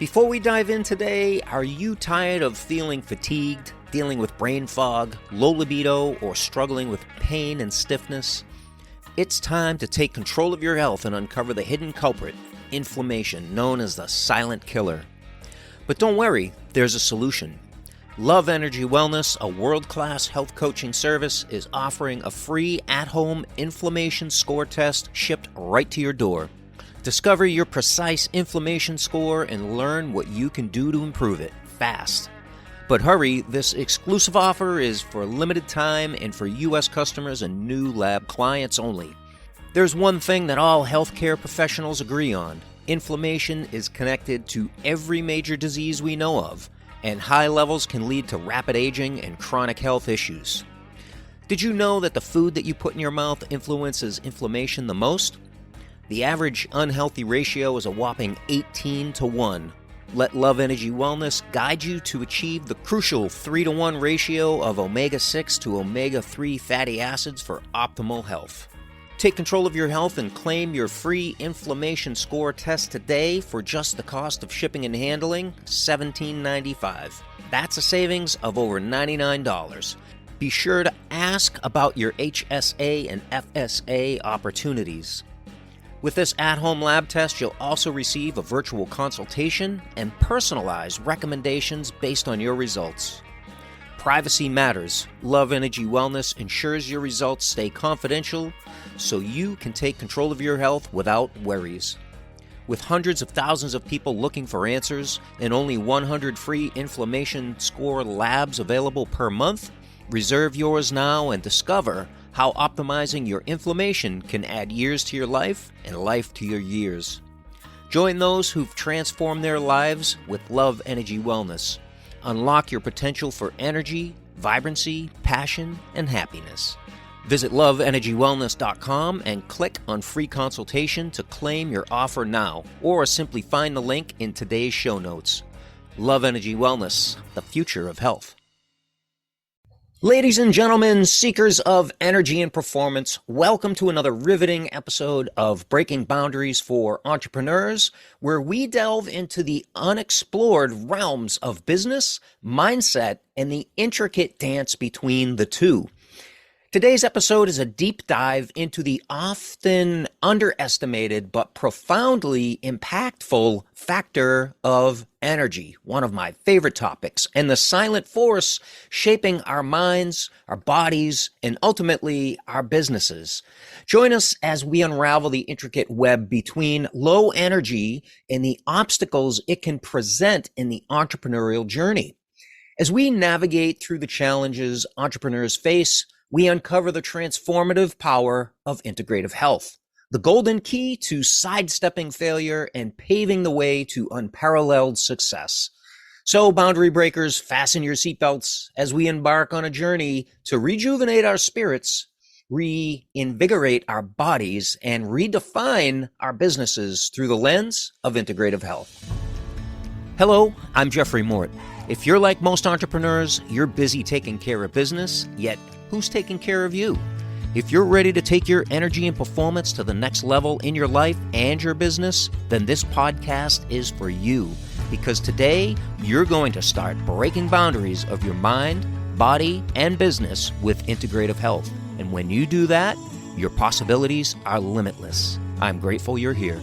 Before we dive in today, are you tired of feeling fatigued, dealing with brain fog, low libido, or struggling with pain and stiffness? It's time to take control of your health and uncover the hidden culprit, inflammation, known as the silent killer. But don't worry, there's a solution. Love Energy Wellness, a world-class health coaching service, is offering a free at-home inflammation score test shipped right to your door. Discover your precise inflammation score and learn what you can do to improve it fast. But hurry, this exclusive offer is for a limited time and for U.S. customers and new lab clients only. There's one thing that all healthcare professionals agree on. Inflammation is connected to every major disease we know of, and high levels can lead to rapid aging and chronic health issues. Did you know that the food that you put in your mouth influences inflammation the most? The average unhealthy ratio is a whopping 18-1. Let Love Energy Wellness guide you to achieve the crucial 3-1 ratio of omega-6 to omega-3 fatty acids for optimal health. Take control of your health and claim your free inflammation score test today for just the cost of shipping and handling, $17.95. That's a savings of over $99. Be sure to ask about your HSA and FSA opportunities. With this at-home lab test, you'll also receive a virtual consultation and personalized recommendations based on your results. Privacy matters. Love Energy Wellness ensures your results stay confidential so you can take control of your health without worries. With hundreds of thousands of people looking for answers and only 100 free inflammation score labs available per month, reserve yours now and discover how optimizing your inflammation can add years to your life and life to your years. Join those who've transformed their lives with Love Energy Wellness. Unlock your potential for energy, vibrancy, passion, and happiness. Visit loveenergywellness.com and click on free consultation to claim your offer now, or simply find the link in today's show notes. Love Energy Wellness, the future of health. Ladies and gentlemen, seekers of energy and performance, welcome to another riveting episode of Breaking Boundaries for Entrepreneurs, where we delve into the unexplored realms of business, mindset, and the intricate dance between the two. Today's episode is a deep dive into the often underestimated but profoundly impactful factor of energy, one of my favorite topics, and the silent force shaping our minds, our bodies, and ultimately our businesses. Join us as we unravel the intricate web between low energy and the obstacles it can present in the entrepreneurial journey. As we navigate through the challenges entrepreneurs face, we uncover the transformative power of integrative health, the golden key to sidestepping failure and paving the way to unparalleled success. So, boundary breakers, fasten your seatbelts as we embark on a journey to rejuvenate our spirits, reinvigorate our bodies, and redefine our businesses through the lens of integrative health. Hello, I'm Jeffrey Mort. If you're like most entrepreneurs, you're busy taking care of business, yet who's taking care of you? If you're ready to take your energy and performance to the next level in your life and your business, then this podcast is for you. Because today, you're going to start breaking boundaries of your mind, body, and business with integrative health. And when you do that, your possibilities are limitless. I'm grateful you're here.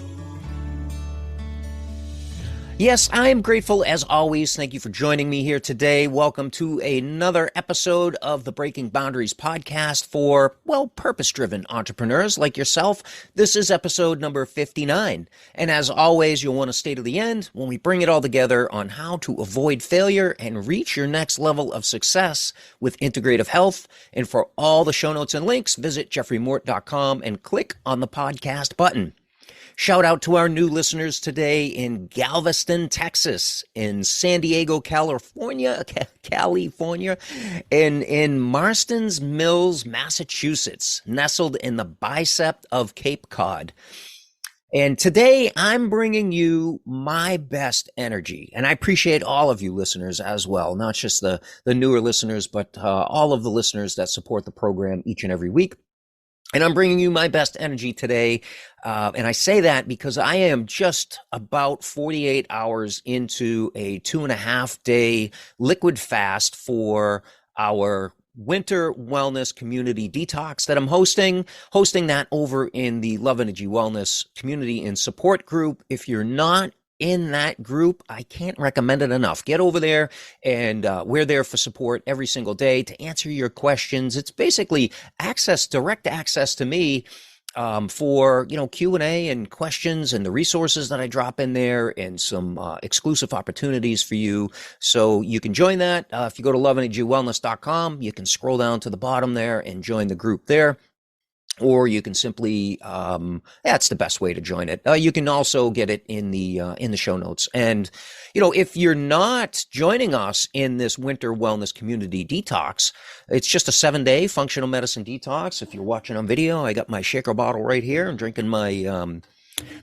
Yes, I am grateful as always. Thank you for joining me here today. Welcome to another episode of the Breaking Boundaries podcast for, purpose-driven entrepreneurs like yourself. This is episode number 59. And as always, you'll want to stay to the end when we bring it all together on how to avoid failure and reach your next level of success with integrative health. And for all the show notes and links, visit jeffreymort.com and click on the podcast button. Shout out to our new listeners today in Galveston, Texas, in San Diego, California, and in Marston's Mills, Massachusetts, nestled in the bicep of Cape Cod. And today I'm bringing you my best energy. And I appreciate all of you listeners as well, not just the newer listeners, but all of the listeners that support the program each and every week. And I'm bringing you my best energy today. And I say that because I am just about 48 hours into a 2.5 day liquid fast for our winter wellness community detox that I'm hosting that over in the Love Energy Wellness community and support group. If you're not in that group, I can't recommend it enough. Get over there, and we're there for support every single day to answer your questions. It's basically direct access to me for Q&A and questions and the resources that I drop in there, and some exclusive opportunities for you. So you can join that. If you go to loveenergywellness.com, you can scroll down to the bottom there and join the group there. Or you can simply, that's the best way to join it. You can also get it in the show notes. And, if you're not joining us in this winter wellness community detox, it's just a 7-day functional medicine detox. If you're watching on video, I got my shaker bottle right here. I'm drinking my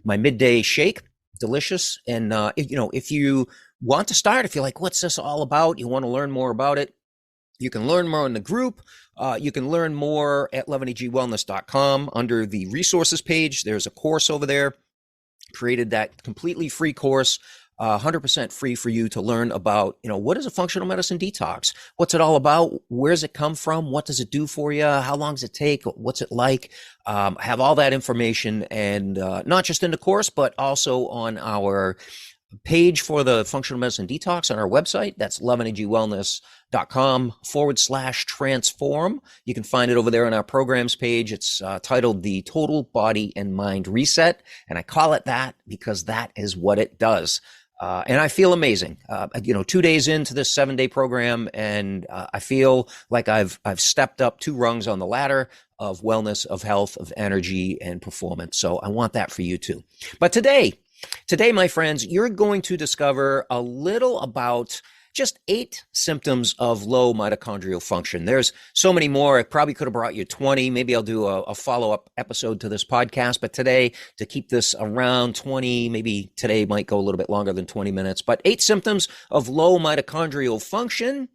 midday shake. Delicious. And, if you want to start, if you're like, what's this all about? You want to learn more about it, you can learn more in the group. You can learn more at loveenergywellness.com under the resources page. There's a course over there. Created that completely free course, 100% free for you to learn about, what is a functional medicine detox? What's it all about? Where's it come from? What does it do for you? How long does it take? What's it like? I have all that information, and not just in the course, but also on our page for the functional medicine detox on our website. That's loveenergywellness.com/transform. You can find it over there on our programs page. It's titled the Total Body and Mind Reset. And I call it that because that is what it does. And I feel amazing, 2 days into this 7-day program. And I feel like I've stepped up 2 rungs on the ladder of wellness, of health, of energy and performance. So I want that for you too. But today, my friends, you're going to discover a little about just 8 symptoms of low mitochondrial function. There's so many more. I probably could have brought you 20. Maybe I'll do a follow-up episode to this podcast. But today, to keep this around 20, maybe today might go a little bit longer than 20 minutes. But 8 symptoms of low mitochondrial function.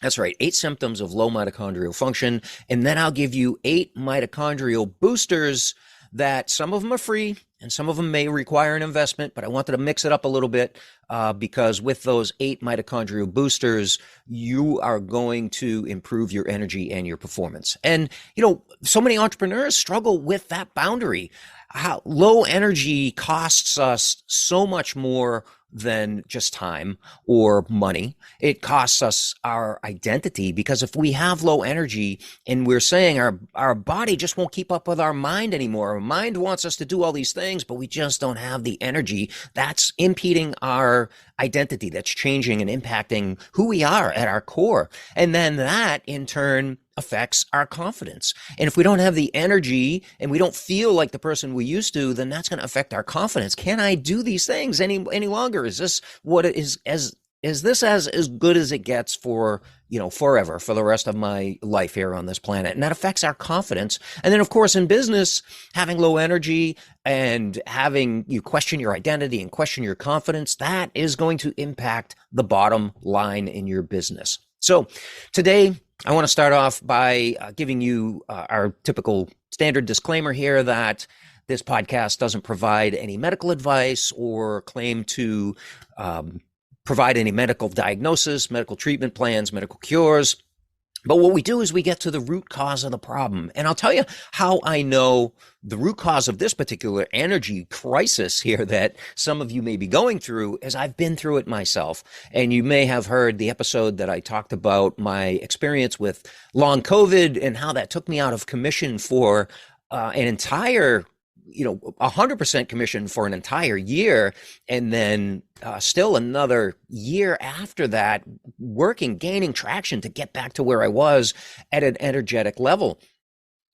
That's right, 8 symptoms of low mitochondrial function. And then I'll give you 8 mitochondrial boosters that some of them are free and some of them may require an investment, but I wanted to mix it up a little bit because with those 8 mitochondrial boosters, you are going to improve your energy and your performance. And, so many entrepreneurs struggle with that boundary. How low energy costs us so much more than just time or money. It costs us our identity, because if we have low energy and we're saying our body just won't keep up with our mind anymore. Our mind wants us to do all these things, but we just don't have the energy. That's impeding our identity. That's changing and impacting who we are at our core. And then that in turn affects our confidence. And if we don't have the energy and we don't feel like the person we used to, then that's going to affect our confidence. Can I do these things any longer? Is this what it is? Is this as good as it gets for, forever, for the rest of my life here on this planet? And that affects our confidence. And then, of course, in business, having low energy and having you question your identity and question your confidence, that is going to impact the bottom line in your business. So today, I want to start off by giving you our typical standard disclaimer here that this podcast doesn't provide any medical advice or claim to provide any medical diagnosis, medical treatment plans, medical cures. But what we do is we get to the root cause of the problem. And I'll tell you how I know the root cause of this particular energy crisis here that some of you may be going through, is I've been through it myself. And you may have heard the episode that I talked about my experience with long COVID and how that took me out of commission for an entire 100% commission for an entire year. And then still another year after that, gaining traction to get back to where I was at an energetic level.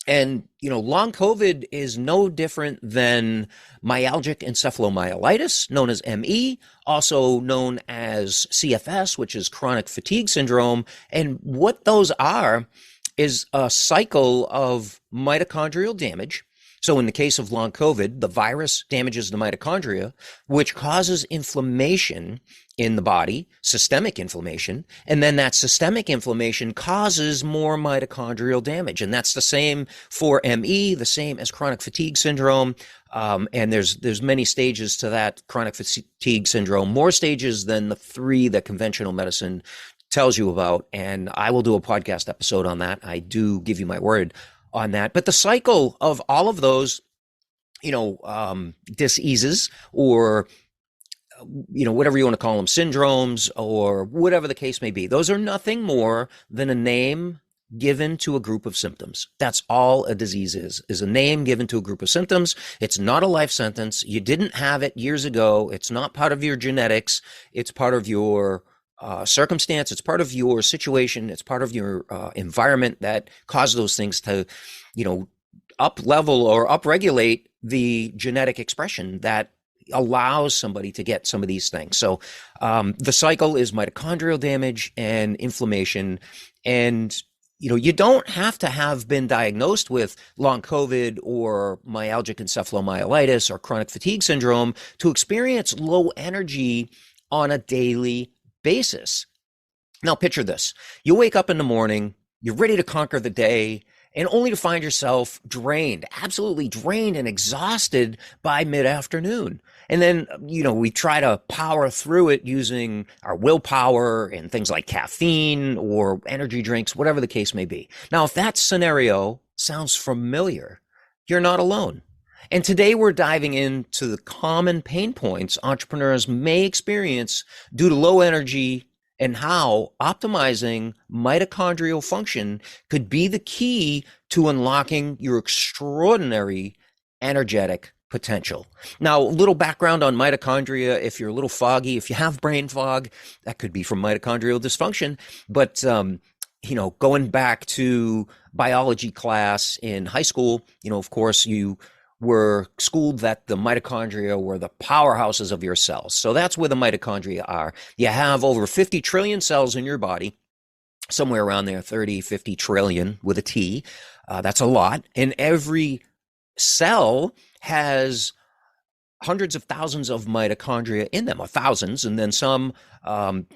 And, long COVID is no different than myalgic encephalomyelitis, known as ME, also known as CFS, which is chronic fatigue syndrome. And what those are is a cycle of mitochondrial damage So in the case of long COVID, the virus damages the mitochondria, which causes inflammation in the body, systemic inflammation, and then that systemic inflammation causes more mitochondrial damage. And that's the same for ME, the same as chronic fatigue syndrome. And there's many stages to that chronic fatigue syndrome, more stages than the 3 that conventional medicine tells you about. And I will do a podcast episode on that. I do give you my word on that. But the cycle of all of those, diseases, or whatever you want to call them, syndromes, or whatever the case may be, those are nothing more than a name given to a group of symptoms. That's all a disease is a name given to a group of symptoms. It's not a life sentence. You didn't have it years ago. It's not part of your genetics. It's part of your circumstance. It's part of your situation. It's part of your environment that caused those things to, up level or upregulate the genetic expression that allows somebody to get some of these things. So the cycle is mitochondrial damage and inflammation. And you don't have to have been diagnosed with long COVID or myalgic encephalomyelitis or chronic fatigue syndrome to experience low energy on a daily basis. Now picture this. You wake up in the morning, you're ready to conquer the day, and only to find yourself drained, absolutely drained and exhausted by mid-afternoon. And then, we try to power through it using our willpower and things like caffeine or energy drinks, whatever the case may be. Now, if that scenario sounds familiar, you're not alone. And today we're diving into the common pain points entrepreneurs may experience due to low energy and how optimizing mitochondrial function could be the key to unlocking your extraordinary energetic potential. Now, a little background on mitochondria. If you're a little foggy, if you have brain fog, that could be from mitochondrial dysfunction. But, going back to biology class in high school, of course, you were schooled that the mitochondria were the powerhouses of your cells. So that's where the mitochondria are. You have over 50 trillion cells in your body, somewhere around there, 30, 50 trillion with a T. That's a lot. And every cell has hundreds of thousands of mitochondria in them, or thousands. And then some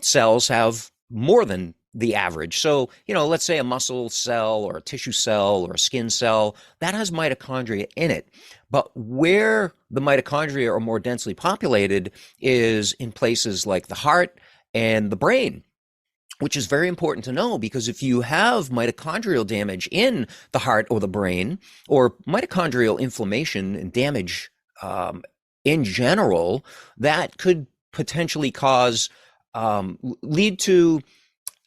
cells have more than the average. So, let's say a muscle cell or a tissue cell or a skin cell, that has mitochondria in it. But where the mitochondria are more densely populated is in places like the heart and the brain, which is very important to know, because if you have mitochondrial damage in the heart or the brain, or mitochondrial inflammation and damage in general, that could potentially lead to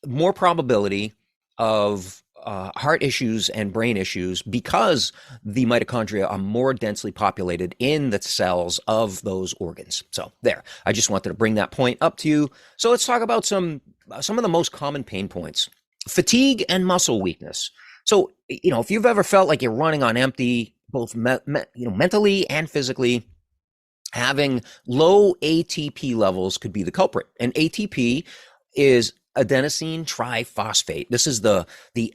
more probability of heart issues and brain issues, because the mitochondria are more densely populated in the cells of those organs. So there, I just wanted to bring that point up to you. So let's talk about some of the most common pain points. Fatigue and muscle weakness. So, if you've ever felt like you're running on empty, both mentally and physically, having low ATP levels could be the culprit. And ATP is adenosine triphosphate. This is the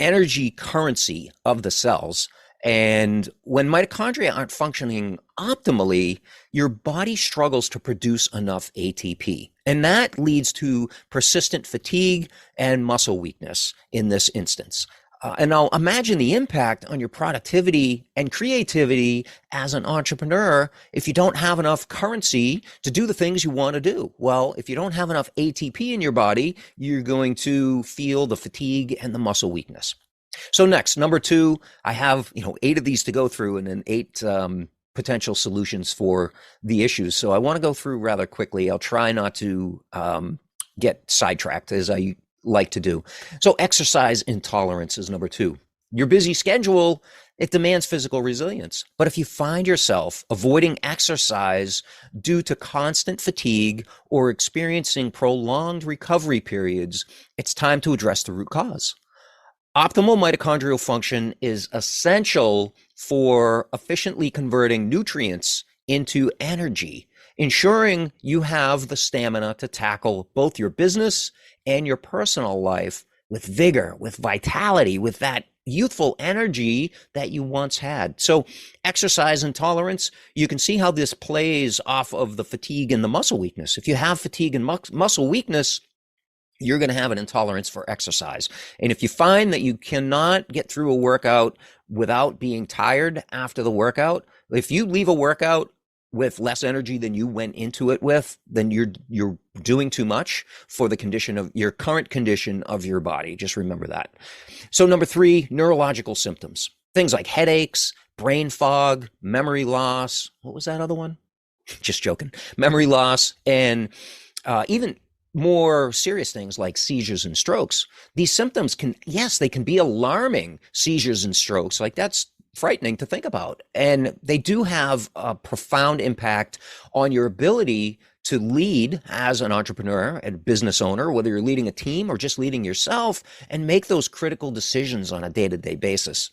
energy currency of the cells. And when mitochondria aren't functioning optimally, your body struggles to produce enough ATP. And that leads to persistent fatigue and muscle weakness in this instance. And now imagine the impact on your productivity and creativity as an entrepreneur if you don't have enough currency to do the things you want to do. Well, if you don't have enough ATP in your body, you're going to feel the fatigue and the muscle weakness. So next, number 2, I have 8 of these to go through, and then 8 potential solutions for the issues. So I want to go through rather quickly. I'll try not to get sidetracked, as I like to do. So exercise intolerance is number 2. Your busy schedule, it demands physical resilience. But if you find yourself avoiding exercise due to constant fatigue or experiencing prolonged recovery periods, it's time to address the root cause. Optimal mitochondrial function is essential for efficiently converting nutrients into energy, ensuring you have the stamina to tackle both your business and your personal life with vigor, with vitality, with that youthful energy that you once had. So exercise intolerance, you can see how this plays off of the fatigue and the muscle weakness. If you have fatigue and muscle weakness, you're going to have an intolerance for exercise. And if you find that you cannot get through a workout without being tired after the workout, if you leave a workout with less energy than you went into it with, then you're doing too much for the condition of your current condition of your body. Just remember that. So number 3, neurological symptoms. Things like headaches, brain fog, memory loss. What was that other one? Just joking. Memory loss, and even more serious things like seizures and strokes. These symptoms they can be alarming. Seizures and strokes, like that's frightening to think about. And they do have a profound impact on your ability to lead as an entrepreneur and business owner, whether you're leading a team or just leading yourself, and make those critical decisions on a day-to-day basis.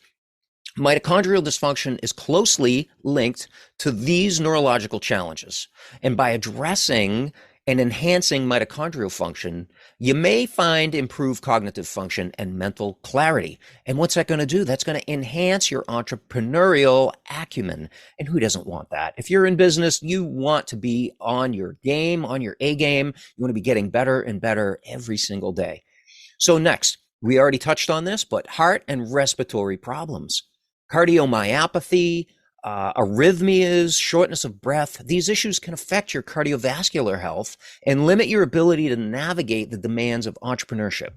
Mitochondrial dysfunction is closely linked to these neurological challenges. And by addressing and enhancing mitochondrial function, you may find improved cognitive function and mental clarity. And what's that going to do? That's going to enhance your entrepreneurial acumen. And who doesn't want that? If you're in business, you want to be on your game, on your A game. You want to be getting better and better every single day. So next, we already touched on this, but heart and respiratory problems, cardiomyopathy, arrhythmias, shortness of breath. These issues can affect your cardiovascular health and limit your ability to navigate the demands of entrepreneurship.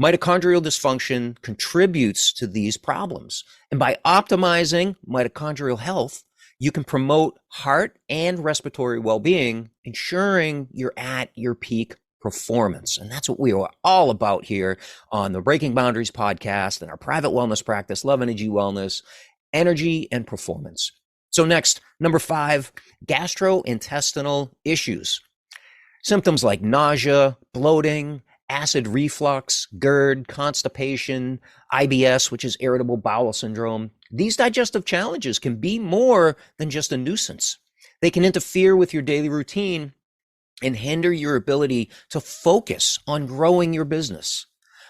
Mitochondrial dysfunction contributes to these problems. And by optimizing mitochondrial health, you can promote heart and respiratory well-being, ensuring you're at your peak performance. And that's what we are all about here on the Breaking Boundaries podcast and our private wellness practice, Love Energy Wellness, energy and performance. So next, number 5, gastrointestinal issues. Symptoms like nausea, bloating, acid reflux, GERD, constipation, IBS, which is irritable bowel syndrome. These digestive challenges can be more than just a nuisance. They can interfere with your daily routine and hinder your ability to focus on growing your business.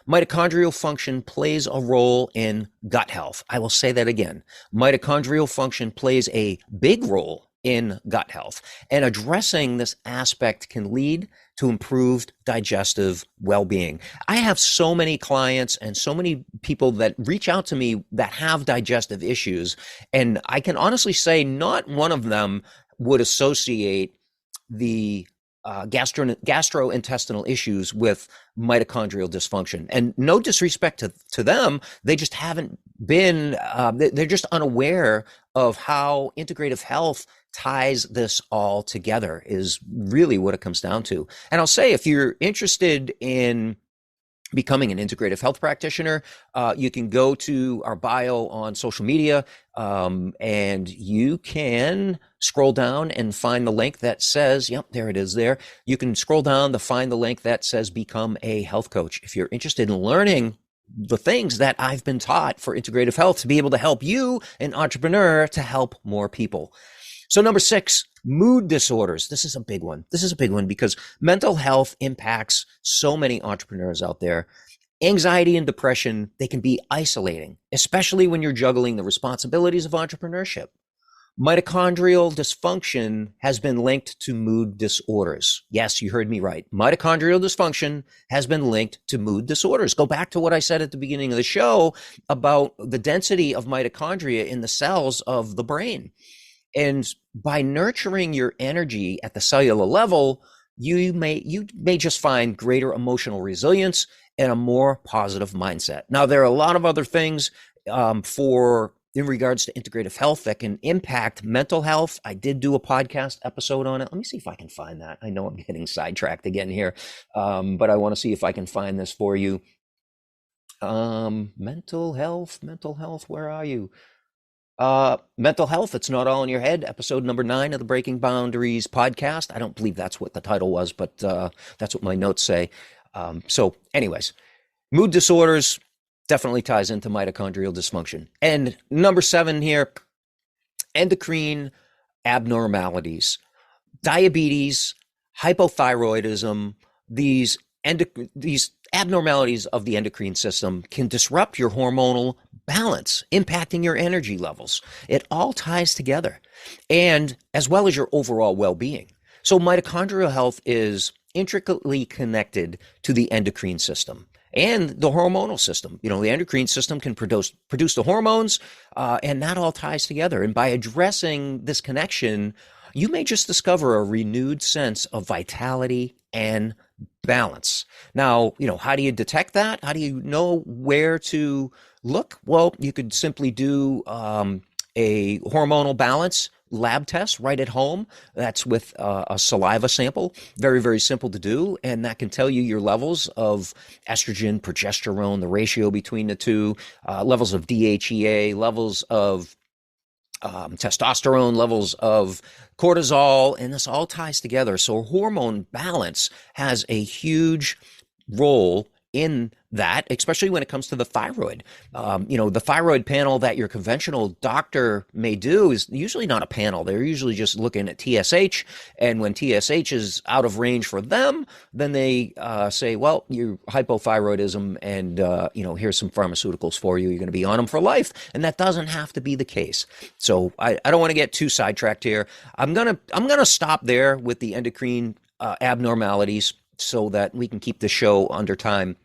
Mitochondrial function plays a role in gut health. I will say that again. Mitochondrial function plays a big role in gut health, and addressing this aspect can lead to improved digestive well-being. I have so many clients and so many people that reach out to me that have digestive issues, and I can honestly say not one of them would associate the gastrointestinal issues with mitochondrial dysfunction. And no disrespect to them, they just haven't been, they're just unaware of how integrative health ties this all together, is really what it comes down to. And I'll say, if you're interested in becoming an integrative health practitioner, you can go to our bio on social media, and you can scroll down and find the link that says, yep, there it is there. You can scroll down to find the link that says become a health coach. If you're interested in learning the things that I've been taught for integrative health to be able to help you, an entrepreneur, to help more people. So number 6, mood disorders. This is a big one. This is a big one because mental health impacts so many entrepreneurs out there. Anxiety and depression, they can be isolating, especially when you're juggling the responsibilities of entrepreneurship. Mitochondrial dysfunction has been linked to mood disorders. Yes, you heard me right. Mitochondrial dysfunction has been linked to mood disorders. Go back to what I said at the beginning of the show about the density of mitochondria in the cells of the brain. And by nurturing your energy at the cellular level, you may just find greater emotional resilience and a more positive mindset. Now, there are a lot of other things in regards to integrative health that can impact mental health. I did do a podcast episode on it. Let me see if I can find that. I know I'm getting sidetracked again here, but I want to see if I can find this for you. Mental health, where are you? Mental health, it's not all in your head, episode number 9 of the Breaking Boundaries podcast. I don't believe that's what the title was, but that's what my notes say. So anyways, mood disorders definitely ties into mitochondrial dysfunction. And number 7 here, endocrine abnormalities, diabetes, hypothyroidism, these Abnormalities of the endocrine system can disrupt your hormonal balance, impacting your energy levels. It all ties together, and as well as your overall well-being. So mitochondrial health is intricately connected to the endocrine system and the hormonal system. The endocrine system can produce the hormones, and that all ties together. And by addressing this connection, you may just discover a renewed sense of vitality and balance. Now, how do you detect that? How do you know where to look? Well, you could simply do a hormonal balance lab test right at home. That's with a saliva sample. Very, very simple to do. And that can tell you your levels of estrogen, progesterone, the ratio between the two, levels of DHEA, levels of testosterone, levels of cortisol, and this all ties together. So hormone balance has a huge role in that, especially when it comes to the thyroid. The thyroid panel that your conventional doctor may do is usually not a panel. They're usually just looking at TSH, and when TSH is out of range for them, then they say, well, you're hypothyroidism, and here's some pharmaceuticals for you. You're going to be on them for life, and that doesn't have to be the case. So I don't want to get too sidetracked here. I'm gonna stop there with the endocrine abnormalities so that we can keep the show under time.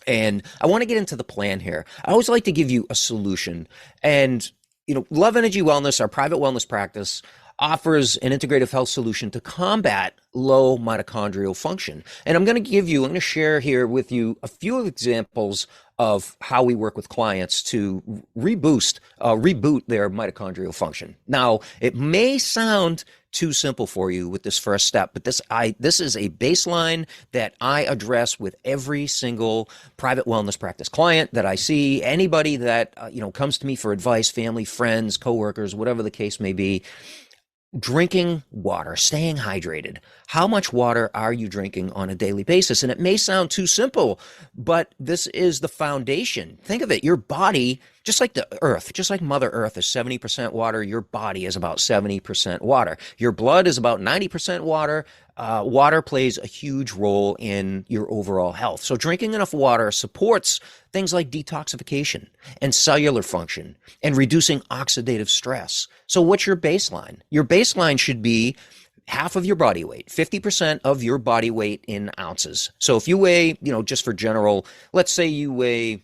And I want to get into the plan here. I always like to give you a solution. And, Love Energy Wellness, our private wellness practice, offers an integrative health solution to combat low mitochondrial function. And I'm going to share here with you a few examples of how we work with clients to reboot their mitochondrial function. Now, it may sound too simple for you with this first step, but this is a baseline that I address with every single private wellness practice client that I see. Anybody that comes to me for advice, family, friends, coworkers, whatever the case may be. Drinking water, staying hydrated. How much water are you drinking on a daily basis? And it may sound too simple, but this is the foundation. Think of it. Your body, just like the earth, just like Mother Earth is 70% water, your body is about 70% water. Your blood is about 90% water. Water plays a huge role in your overall health. So drinking enough water supports things like detoxification and cellular function and reducing oxidative stress. So what's your baseline? Your baseline should be half of your body weight, 50% of your body weight in ounces. So if you weigh, just for general, let's say you weigh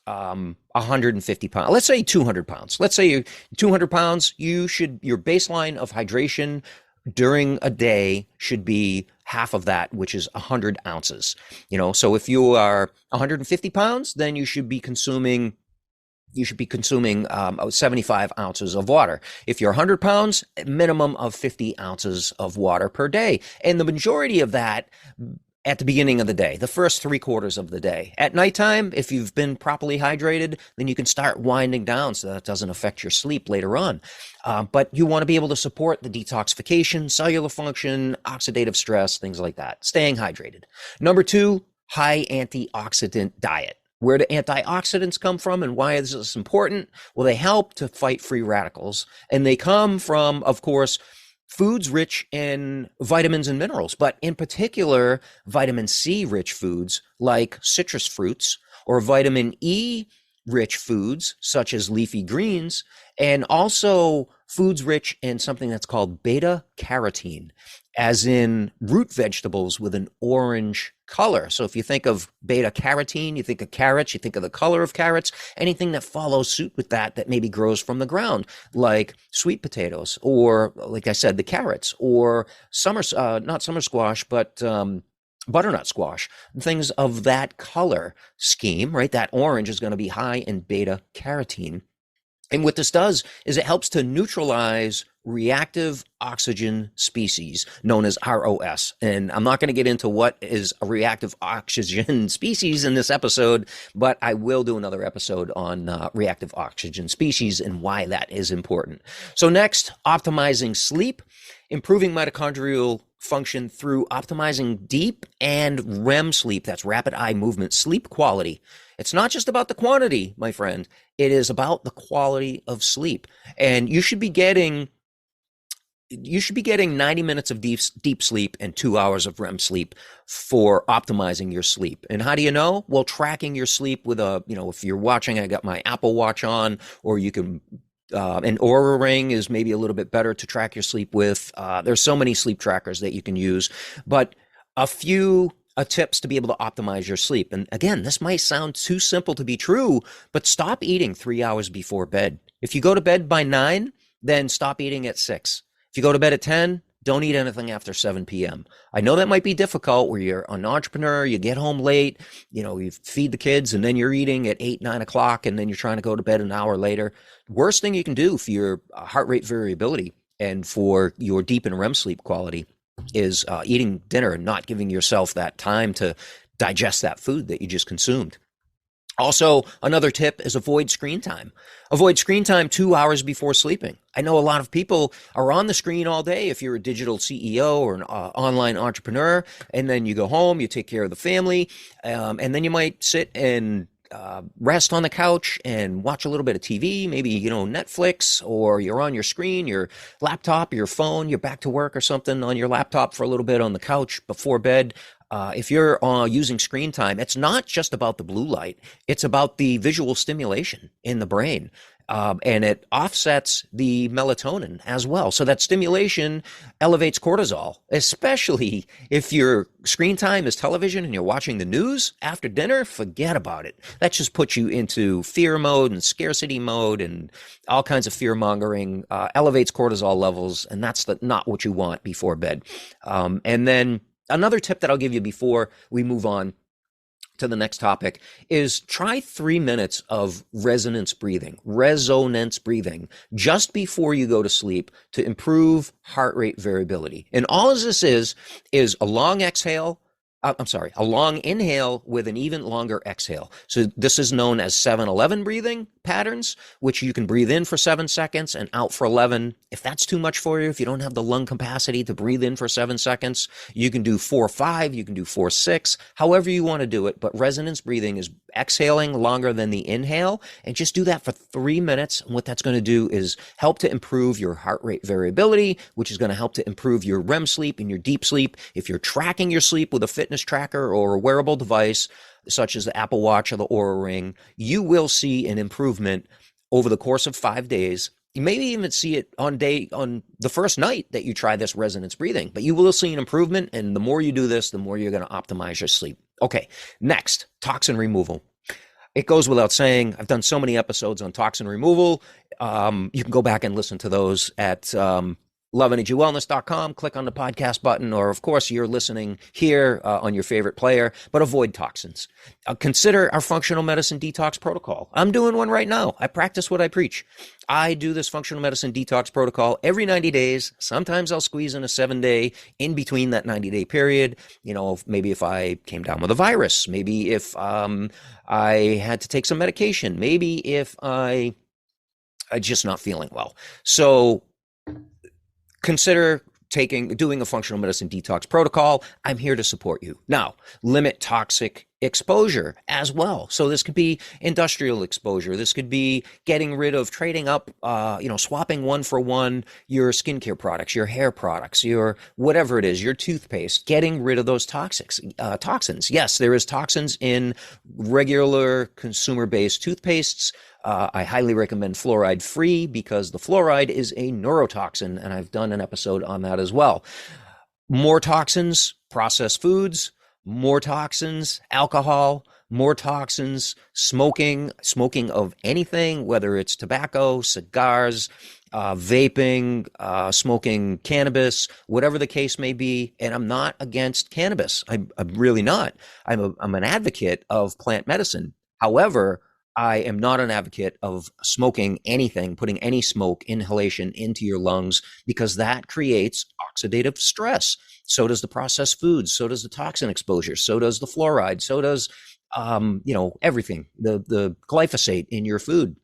150 pounds, let's say 200 pounds. Let's say you're 200 pounds, your baseline of hydration during a day should be half of that, which is 100 ounces. So if you are 150 pounds, then you should be consuming 75 ounces of water. If you're 100 pounds, a minimum of 50 ounces of water per day. And the majority of that at the beginning of the day, the first 3/4 of the day. At nighttime, if you've been properly hydrated, then you can start winding down so that doesn't affect your sleep later on. But you want to be able to support the detoxification, cellular function, oxidative stress, things like that. Staying hydrated. Number 2, high antioxidant diet. Where do antioxidants come from and why is this important? Well, they help to fight free radicals, and they come from, of course, foods rich in vitamins and minerals, but in particular, vitamin C rich foods like citrus fruits, or vitamin E rich foods such as leafy greens, and also foods rich in something that's called beta carotene, as in root vegetables with an orange color. So if you think of beta carotene, you think of carrots, you think of the color of carrots, anything that follows suit with that maybe grows from the ground, like sweet potatoes, or like I said, the carrots, or not summer squash, but butternut squash, things of that color scheme, right? That orange is going to be high in beta carotene. And what this does is it helps to neutralize reactive oxygen species known as ROS. And I'm not going to get into what is a reactive oxygen species in this episode, but I will do another episode on reactive oxygen species and why that is important. So next, optimizing sleep, improving mitochondrial function through optimizing deep and REM sleep. That's rapid eye movement sleep quality. It's not just about the quantity, my friend. It is about the quality of sleep. And you should be getting you should be getting 90 minutes of deep sleep and 2 hours of REM sleep for optimizing your sleep. And how do you know? Well, tracking your sleep with if you're watching, I got my Apple Watch on, or you can, an Aura Ring is maybe a little bit better to track your sleep with. There's so many sleep trackers that you can use, but a few tips to be able to optimize your sleep. And again, this might sound too simple to be true, but stop eating 3 hours before bed. If you go to bed by 9, then stop eating at 6. If you go to bed at 10, don't eat anything after 7 p.m. I know that might be difficult where you're an entrepreneur, you get home late, you feed the kids, and then you're eating at 8, 9 o'clock, and then you're trying to go to bed an hour later. Worst thing you can do for your heart rate variability and for your deep and REM sleep quality is eating dinner and not giving yourself that time to digest that food that you just consumed. Also, another tip is avoid screen time. Avoid screen time 2 hours before sleeping. I know a lot of people are on the screen all day if you're a digital CEO or an online entrepreneur, and then you go home, you take care of the family, and then you might sit and rest on the couch and watch a little bit of TV, maybe, Netflix, or you're on your screen, your laptop, your phone, you're back to work or something on your laptop for a little bit on the couch before bed. If you're using screen time, it's not just about the blue light. It's about the visual stimulation in the brain. And it offsets the melatonin as well. So that stimulation elevates cortisol, especially if your screen time is television and you're watching the news after dinner. Forget about it. That just puts you into fear mode and scarcity mode and all kinds of fear mongering, elevates cortisol levels. And that's not what you want before bed. And then another tip that I'll give you before we move on to the next topic is try 3 minutes of resonance breathing, just before you go to sleep to improve heart rate variability. And all this is a long exhale. A long inhale with an even longer exhale. So this is known as 7-11 breathing patterns, which you can breathe in for 7 seconds and out for 11. If that's too much for you, if you don't have the lung capacity to breathe in for 7 seconds, you can do 4-5, you can do 4-6, however you want to do it. But resonance breathing is exhaling longer than the inhale, and just do that for 3 minutes. And what that's going to do is help to improve your heart rate variability, which is going to help to improve your REM sleep and your deep sleep. If you're tracking your sleep with a fitness tracker or a wearable device, such as the Apple Watch or the Oura Ring, you will see an improvement over the course of 5 days. You may even see it on the first night that you try this resonance breathing, but you will see an improvement. And the more you do this, the more you're going to optimize your sleep. Okay, next, toxin removal. It goes without saying, I've done so many episodes on toxin removal. You can go back and listen to those at loveenergywellness.com, click on the podcast button, or of course you're listening here on your favorite player, but avoid toxins. Consider our functional medicine detox protocol. I'm doing one right now. I practice what I preach. I do this functional medicine detox protocol every 90 days. Sometimes I'll squeeze in a 7-day in between that 90-day period. Maybe if I came down with a virus, maybe if I had to take some medication, maybe if I'm just not feeling well. So consider doing a functional medicine detox protocol. I'm here to support you. Now, limit toxic exposure as well. So this could be industrial exposure. This could be getting rid of trading up, swapping one for one, your skincare products, your hair products, your whatever it is, your toothpaste, getting rid of those toxins. Yes, there is toxins in regular consumer-based toothpastes. I highly recommend fluoride free because the fluoride is a neurotoxin, and I've done an episode on that as well. More toxins, processed foods, more toxins, alcohol, more toxins, smoking of anything, whether it's tobacco, cigars, vaping, smoking cannabis, whatever the case may be. And I'm not against cannabis. I'm really not. I'm an advocate of plant medicine. However, I am not an advocate of smoking anything, putting any smoke inhalation into your lungs, because that creates oxidative stress. So does the processed foods. So does the toxin exposure. So does the fluoride. So does, everything, the glyphosate in your food.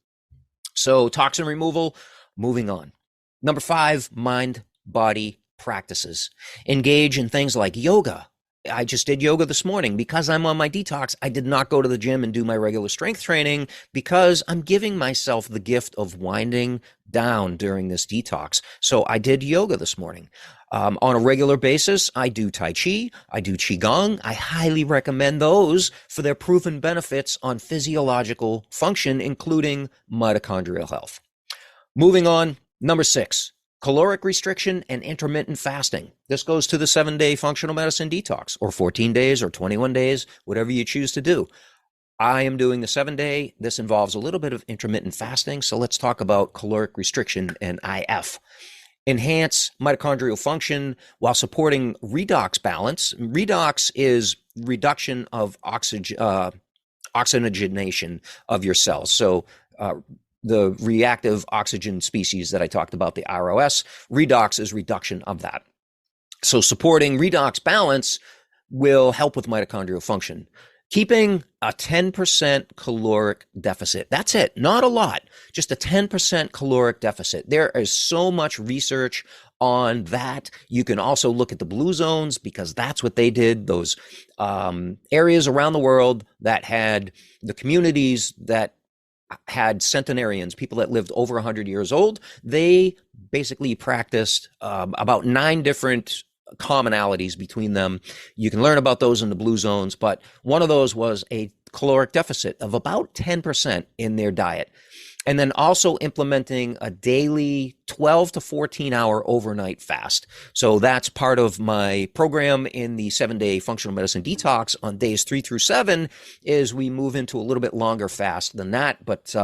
So toxin removal, moving on. Number 5, mind-body practices. Engage in things like yoga, I just did yoga this morning because I'm on my detox. I did not go to the gym and do my regular strength training because I'm giving myself the gift of winding down during this detox. So I did yoga this morning. On a regular basis, I do Tai Chi, I do Qigong. I highly recommend those for their proven benefits on physiological function, including mitochondrial health. Moving on, number 6, caloric restriction and intermittent fasting. This goes to the 7-day functional medicine detox, or 14 days or 21 days, whatever you choose to do. I am doing the 7-day. This involves a little bit of intermittent fasting. So let's talk about caloric restriction and IF. Enhance mitochondrial function while supporting redox balance. Redox is reduction of oxygenation of your cells. So the reactive oxygen species that I talked about, the ROS, redox is reduction of that. So supporting redox balance will help with mitochondrial function. Keeping a 10% caloric deficit. That's it. Not a lot, just a 10% caloric deficit. There is so much research on that. You can also look at the blue zones because that's what they did. Those areas around the world that had the communities that had centenarians, people that lived over 100 years old, they basically practiced about 9 different commonalities between them. You can learn about those in the blue zones, but one of those was a caloric deficit of about 10% in their diet. And then also implementing a daily 12 to 14 hour overnight fast. So that's part of my program in the 7-day functional medicine detox. On days 3 through 7 is we move into a little bit longer fast than that, but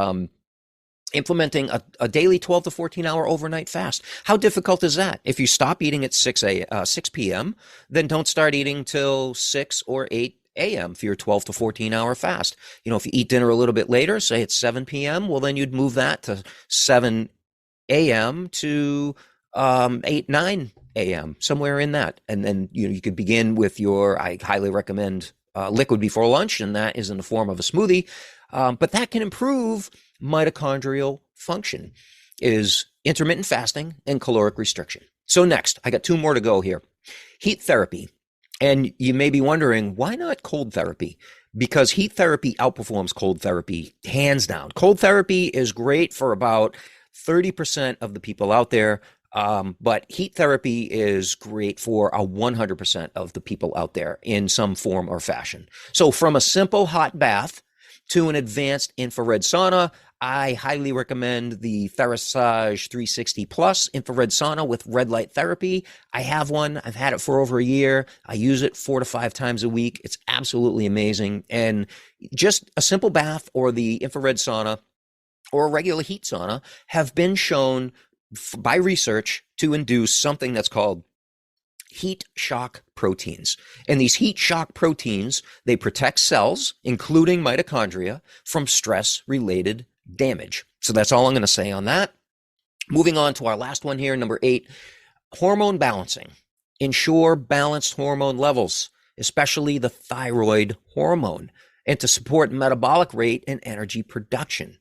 implementing a daily 12 to 14 hour overnight fast. How difficult is that? If you stop eating at 6 p.m., then don't start eating till 6 or 8 a.m. for your 12 to 14 hour fast. You know, if you eat dinner a little bit later, say it's 7 p.m., well, then you'd move that to 7 a.m. to 8, 9 a.m., somewhere in that. And then you could begin with I highly recommend liquid before lunch, and that is in the form of a smoothie. But that can improve mitochondrial function, is intermittent fasting and caloric restriction. So next, I got 2 more to go here. Heat therapy. And you may be wondering, why not cold therapy? Because heat therapy outperforms cold therapy hands down. Cold therapy is great for about 30% of the people out there. But heat therapy is great for 100% of the people out there in some form or fashion. So from a simple hot bath to an advanced infrared sauna, I highly recommend the Therasage 360 Plus infrared sauna with red light therapy. I have one. I've had it for over a year. I use it 4 to 5 times a week. It's absolutely amazing. And just a simple bath or the infrared sauna or a regular heat sauna have been shown by research to induce something that's called heat shock proteins. And these heat shock proteins, they protect cells, including mitochondria, from stress-related damage. So that's all I'm going to say on that. Moving on to our last one here, number 8, hormone balancing. Ensure balanced hormone levels, especially the thyroid hormone, and to support metabolic rate and energy production.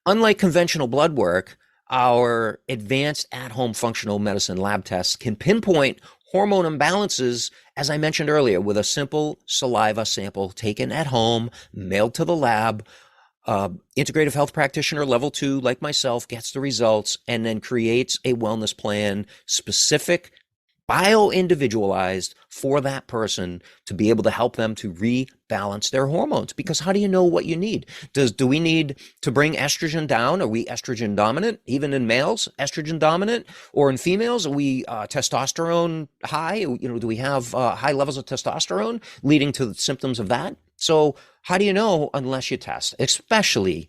Unlike conventional blood work, our advanced at-home functional medicine lab tests can pinpoint hormone imbalances, as I mentioned earlier, with a simple saliva sample taken at home, mailed to the lab. Integrative health practitioner level 2, like myself, gets the results and then creates a wellness plan specific, bio-individualized for that person to be able to help them to rebalance their hormones. Because how do you know what you need? Do we need to bring estrogen down? Are we estrogen dominant? Even in males, estrogen dominant? Or in females, are we testosterone high? Do we have high levels of testosterone leading to the symptoms of that? So how do you know unless you test, especially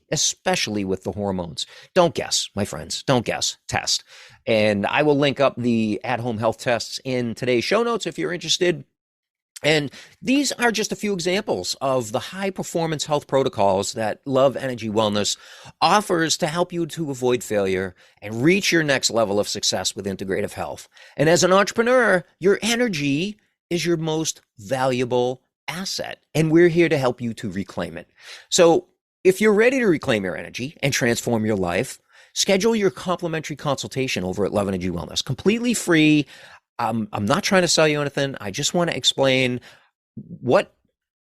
with the hormones? Don't guess, my friends. Don't guess. Test. And I will link up the at-home health tests in today's show notes if you're interested. And these are just a few examples of the high-performance health protocols that Love Energy Wellness offers to help you to avoid failure and reach your next level of success with integrative health. And as an entrepreneur, your energy is your most valuable asset, and we're here to help you to reclaim it. So if you're ready to reclaim your energy and transform your life, schedule your complimentary consultation over at Love Energy Wellness, completely free. I'm not trying to sell you anything. I just want to explain What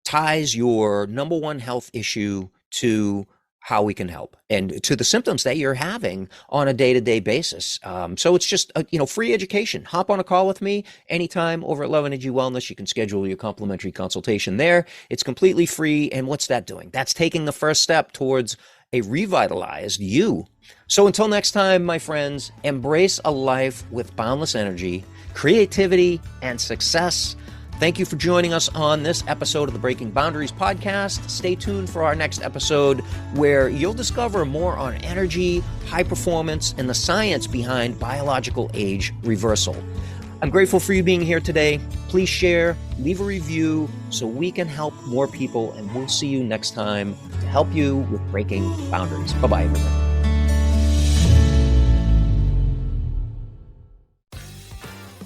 ties your number one health issue to how we can help and to the symptoms that you're having on a day-to-day basis. So it's just free education. Hop on a call with me anytime over at Love Energy Wellness. You can schedule your complimentary consultation there. It's completely free. And what's that doing? That's taking the first step towards a revitalized you. So until next time, my friends, embrace a life with boundless energy, creativity, and success. Thank you for joining us on this episode of the Breaking Boundaries podcast. Stay tuned for our next episode where you'll discover more on energy, high performance, and the science behind biological age reversal. I'm grateful for you being here today. Please share, leave a review so we can help more people, and we'll see you next time to help you with breaking boundaries. Bye-bye, everybody.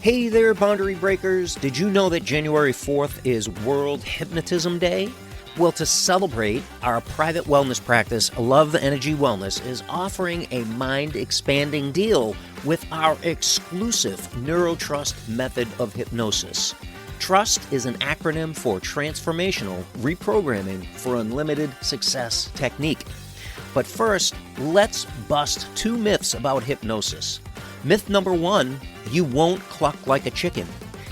Hey there, boundary breakers. Did you know that January 4th is World Hypnotism Day? Well, to celebrate, our private wellness practice, Love Energy Wellness, is offering a mind-expanding deal with our exclusive NeuroTrust method of hypnosis. TRUST is an acronym for Transformational Reprogramming for Unlimited Success Technique. But first, let's bust 2 myths about hypnosis. Myth number 1, you won't cluck like a chicken.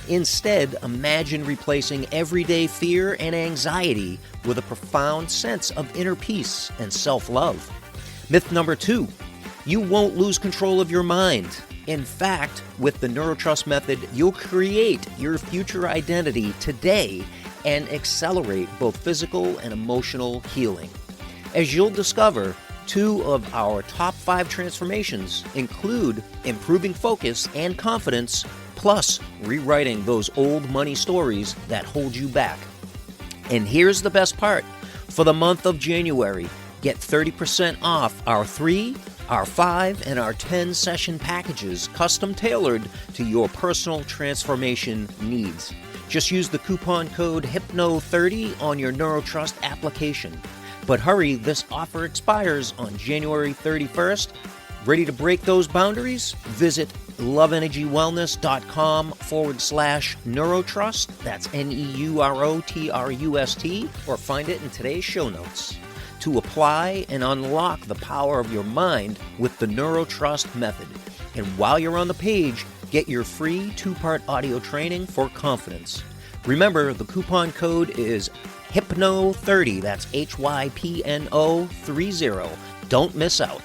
Instead, imagine replacing everyday fear and anxiety with a profound sense of inner peace and self-love. Myth number 2, you won't lose control of your mind. In fact, with the NeuroTrust method, you'll create your future identity today and accelerate both physical and emotional healing. As you'll discover, 2 of our top 5 transformations include improving focus and confidence, plus rewriting those old money stories that hold you back. And here's the best part. For the month of January, get 30% off our 3, our 5, and our 10 session packages, custom tailored to your personal transformation needs. Just use the coupon code HYPNO30 on your NeuroTrust application. But hurry, this offer expires on January 31st. Ready to break those boundaries? Visit loveenergywellness.com/NeuroTrust. That's NEUROTRUST, or find it in today's show notes. To apply and unlock the power of your mind with the NeuroTrust method. And while you're on the page, get your free 2-part audio training for confidence. Remember, the coupon code is HYPNO30. That's HYPNO30. Don't miss out.